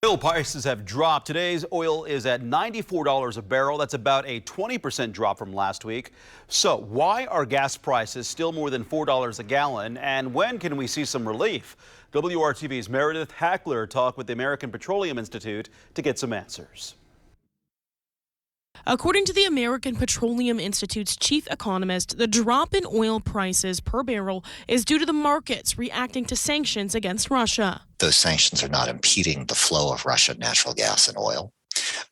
Oil prices have dropped. Today's oil is at $94 a barrel. That's about a 20% drop from last week. So why are gas prices still more than $4 a gallon? And when can we see some relief? WRTV's Meredith Hackler talked with the American Petroleum Institute to get some answers. According to the American Petroleum Institute's chief economist, the drop in oil prices per barrel is due to the markets reacting to sanctions against Russia. Those sanctions are not impeding the flow of Russian natural gas and oil.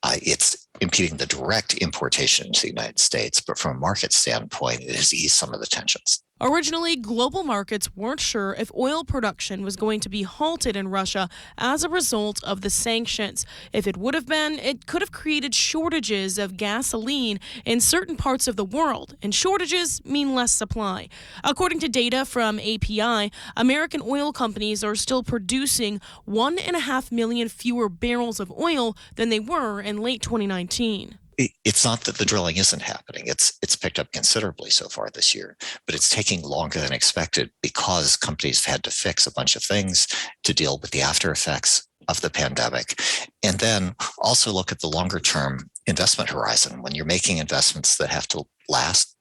It's impeding the direct importation to the United States, but from a market standpoint, it has eased some of the tensions. Originally, global markets weren't sure if oil production was going to be halted in Russia as a result of the sanctions. If it would have been, it could have created shortages of gasoline in certain parts of the world, and shortages mean less supply. According to data from API, American oil companies are still producing 1.5 million fewer barrels of oil than they were in late 2019. It's not that the drilling isn't happening. It's picked up considerably so far this year, but it's taking longer than expected because companies have had to fix a bunch of things to deal with the after effects of the pandemic. And then also look at the longer term investment horizon. When you're making investments that have to last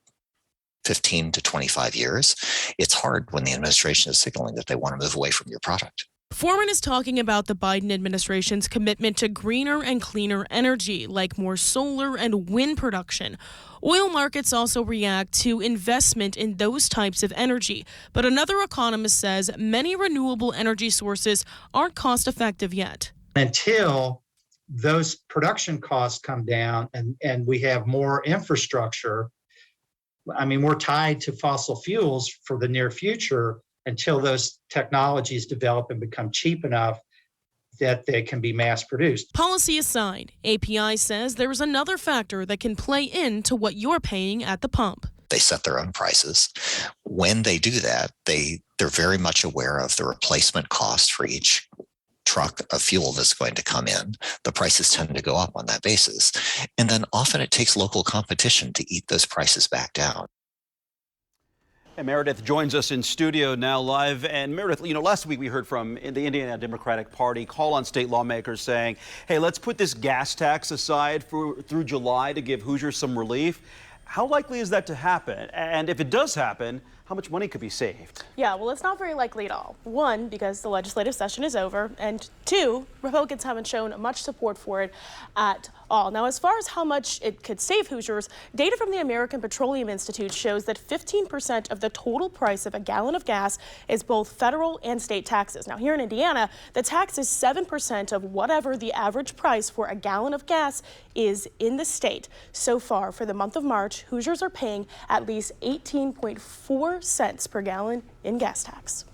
15 to 25 years, it's hard when the administration is signaling that they want to move away from your product. Foreman is talking about the Biden administration's commitment to greener and cleaner energy, like more solar and wind production. Oil markets also react to investment in those types of energy. But another economist says many renewable energy sources aren't cost effective yet. Until those production costs come down and we have more infrastructure, we're tied to fossil fuels for the near future until those technologies develop and become cheap enough that they can be mass produced. Policy aside, API says there is another factor that can play into what you're paying at the pump. They set their own prices. When they do that, they're very much aware of the replacement cost for each truck of fuel that's going to come in. The prices tend to go up on that basis. And then often it takes local competition to eat those prices back down. And Meredith joins us in studio now live. And Meredith, last week we heard from the Indiana Democratic Party call on state lawmakers saying, hey, let's put this gas tax aside through July to give Hoosiers some relief. How likely is that to happen? And if it does happen, how much money could be saved? Yeah, well, it's not very likely at all. One, because the legislative session is over, and two, Republicans haven't shown much support for it at all. Now, as far as how much it could save Hoosiers, data from the American Petroleum Institute shows that 15% of the total price of a gallon of gas is both federal and state taxes. Now, here in Indiana, the tax is 7% of whatever the average price for a gallon of gas is in the state. So far, for the month of March, Hoosiers are paying at least 18.4 cents per gallon in gas tax.